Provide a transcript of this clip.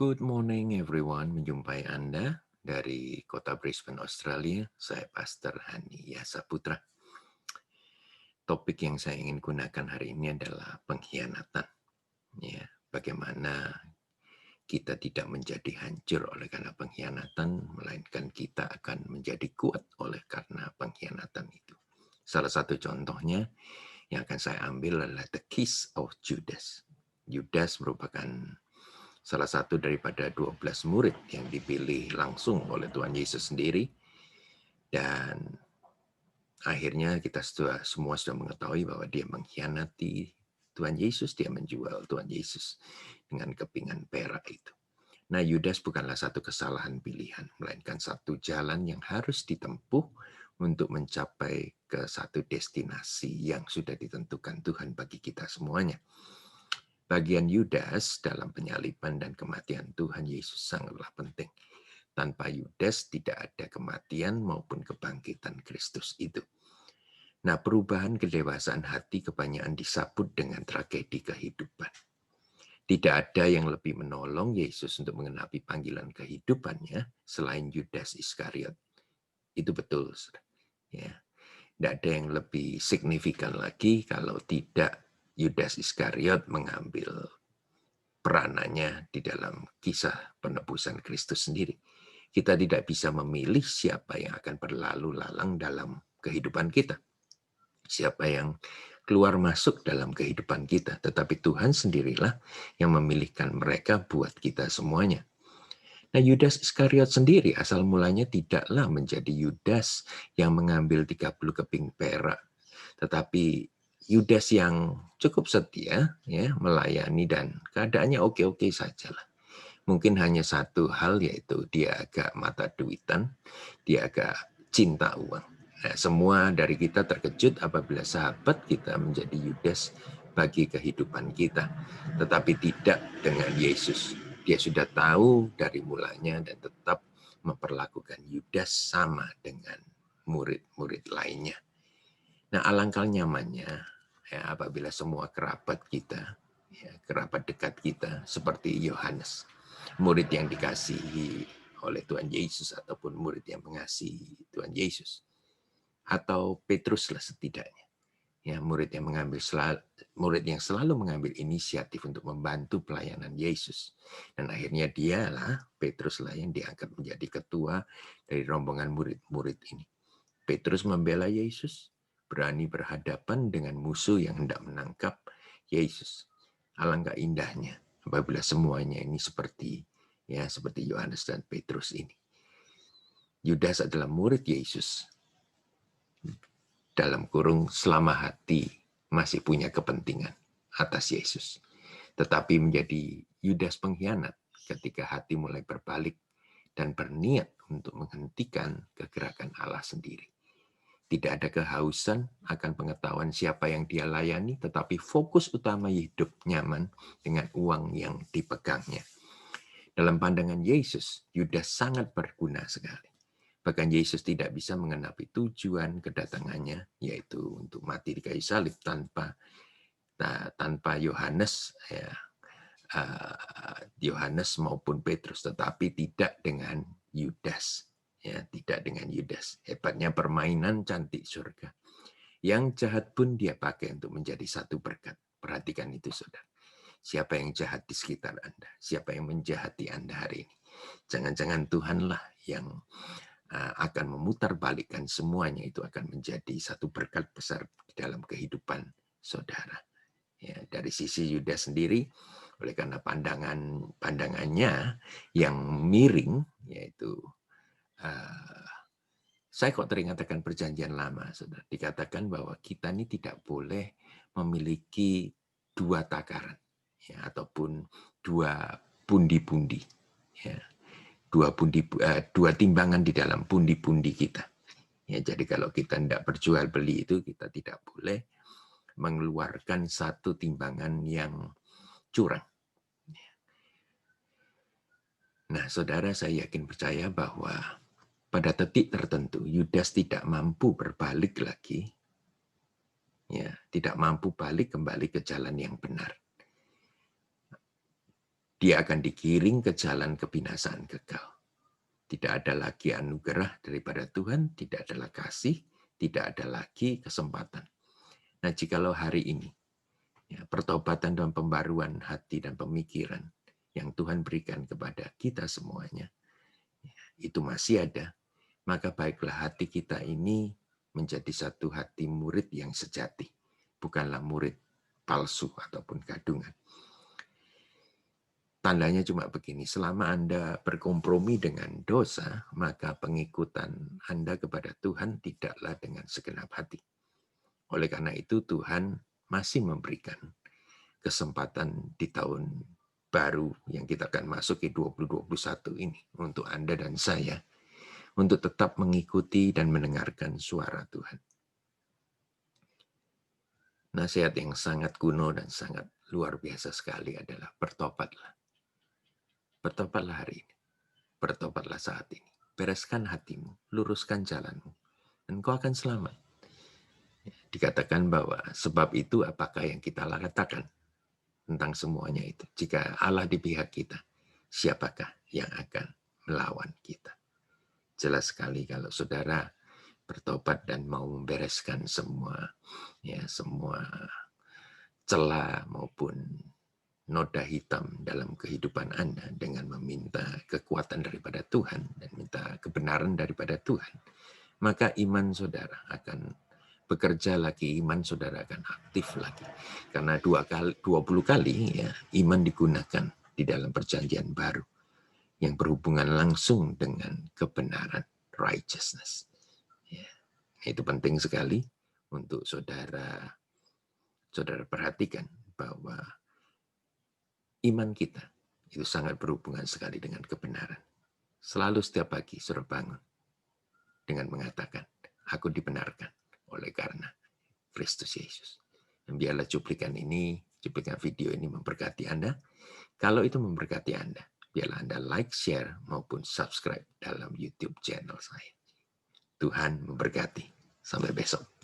Good morning everyone, menjumpai Anda dari kota Brisbane, Australia. Saya Pastor Hani Yasaputra. Topik yang saya ingin gunakan hari ini adalah pengkhianatan. Ya, bagaimana kita tidak menjadi hancur oleh karena pengkhianatan, melainkan kita akan menjadi kuat oleh karena pengkhianatan itu. Salah satu contohnya yang akan saya ambil adalah The Kiss of Judas. Judas merupakan salah satu daripada 12 murid yang dipilih langsung oleh Tuhan Yesus sendiri. Dan akhirnya kita semua sudah mengetahui bahwa dia mengkhianati Tuhan Yesus, dia menjual Tuhan Yesus dengan kepingan perak itu. Nah, Yudas bukanlah satu kesalahan pilihan, melainkan satu jalan yang harus ditempuh untuk mencapai ke satu destinasi yang sudah ditentukan Tuhan bagi kita semuanya. Bagian Yudas dalam penyaliban dan kematian Tuhan Yesus sangatlah penting. Tanpa Yudas tidak ada kematian maupun kebangkitan Kristus itu. Nah, perubahan kedewasaan hati kebanyakan disambut dengan tragedi kehidupan. Tidak ada yang lebih menolong Yesus untuk mengenapi panggilan kehidupannya selain Yudas Iskariot. Itu betul. Ya. Tidak ada yang lebih signifikan lagi kalau tidak Yudas Iskariot mengambil peranannya di dalam kisah penebusan Kristus sendiri. Kita tidak bisa memilih siapa yang akan berlalu lalang dalam kehidupan kita. Siapa yang keluar masuk dalam kehidupan kita. Tetapi Tuhan sendirilah yang memilihkan mereka buat kita semuanya. Nah, Yudas Iskariot sendiri asal mulanya tidaklah menjadi Yudas yang mengambil 30 keping perak. Tetapi Yudas yang cukup setia, ya, melayani dan keadaannya oke-oke saja lah. Mungkin hanya satu hal, yaitu dia agak mata duitan, dia agak cinta uang. Nah, semua dari kita terkejut apabila sahabat kita menjadi Yudas bagi kehidupan kita. Tetapi tidak dengan Yesus. Dia sudah tahu dari mulanya dan tetap memperlakukan Yudas sama dengan murid-murid lainnya. Nah, alangkah nyamannya ya, apabila semua kerabat kita, ya, kerabat dekat kita, seperti Yohanes, murid yang dikasihi oleh Tuhan Yesus ataupun murid yang mengasihi Tuhan Yesus, atau Petrus lah setidaknya, ya, murid yang selalu mengambil inisiatif untuk membantu pelayanan Yesus. Dan akhirnya dialah, Petrus lah yang diangkat menjadi ketua dari rombongan murid-murid ini. Petrus membela Yesus, berani berhadapan dengan musuh yang hendak menangkap Yesus. Alangkah indahnya apabila semuanya ini seperti Yohanes dan Petrus ini. Yudas adalah murid Yesus, dalam kurung selama hati masih punya kepentingan atas Yesus. Tetapi menjadi Yudas pengkhianat ketika hati mulai berbalik dan berniat untuk menghentikan kegerakan Allah sendiri. Tidak ada kehausan akan pengetahuan siapa yang dia layani, tetapi fokus utama hidup nyaman dengan uang yang dipegangnya. Dalam pandangan Yesus, Yudas sangat berguna sekali. Bahkan Yesus tidak bisa mengenapi tujuan kedatangannya, yaitu untuk mati di kayu salib tanpa Yohanes, ya, Yohanes maupun Petrus, tetapi tidak dengan Yudas. Ya, tidak dengan Yudas. Hebatnya permainan cantik surga. Yang jahat pun dia pakai untuk menjadi satu berkat. Perhatikan itu, saudara. Siapa yang jahat di sekitar Anda? Siapa yang menjahati Anda hari ini? Jangan-jangan Tuhanlah yang akan memutarbalikkan semuanya, itu akan menjadi satu berkat besar di dalam kehidupan saudara. Ya, dari sisi Yudas sendiri, oleh karena pandangannya yang miring, yaitu saya kok teringatkan perjanjian lama, saudara. Dikatakan bahwa kita ini tidak boleh memiliki dua takaran, ya, ataupun dua pundi-pundi, ya, dua timbangan di dalam pundi-pundi kita. Ya, jadi kalau kita tidak berjual beli itu, kita tidak boleh mengeluarkan satu timbangan yang curang. Nah, saudara, saya yakin percaya bahwa pada detik tertentu Yudas tidak mampu berbalik lagi, ya, tidak mampu balik kembali ke jalan yang benar. dia akan digiring ke jalan kebinasaan kekal. Tidak ada lagi anugerah daripada Tuhan, tidak ada lagi kasih, tidak ada lagi kesempatan. Nah, jikalau hari ini ya, pertobatan dan pembaruan hati dan pemikiran yang Tuhan berikan kepada kita semuanya, itu masih ada, maka baiklah hati kita ini menjadi satu hati murid yang sejati, bukanlah murid palsu ataupun gadungan. Tandanya cuma begini, selama Anda berkompromi dengan dosa, maka pengikutan Anda kepada Tuhan tidaklah dengan segenap hati. Oleh karena itu Tuhan masih memberikan kesempatan di tahun baru yang kita akan masuk ke 2021 ini untuk Anda dan saya untuk tetap mengikuti dan mendengarkan suara Tuhan. Nasihat yang sangat kuno dan sangat luar biasa sekali adalah bertobatlah. Bertobatlah hari ini. Bertobatlah saat ini. Bereskan hatimu, luruskan jalanmu, dan kau akan selamat. Dikatakan bahwa sebab itu apakah yang kita katakan tentang semuanya itu. Jika Allah di pihak kita, siapakah yang akan melawan kita? Jelas sekali kalau saudara bertobat dan mau membereskan semua celah maupun noda hitam dalam kehidupan Anda dengan meminta kekuatan daripada Tuhan dan minta kebenaran daripada Tuhan, maka iman saudara akan bekerja lagi, iman saudara akan aktif lagi. Karena 20 kali ya, iman digunakan di dalam perjanjian baru yang berhubungan langsung dengan kebenaran, righteousness. Ya, itu penting sekali untuk saudara perhatikan bahwa iman kita itu sangat berhubungan sekali dengan kebenaran. Selalu setiap pagi saudara bangun dengan mengatakan, aku dibenarkan oleh karena Kristus Yesus. Dan biarlah cuplikan video ini memberkati Anda. Kalau itu memberkati Anda, biarlah Anda like, share, maupun subscribe dalam YouTube channel saya. Tuhan memberkati. Sampai besok.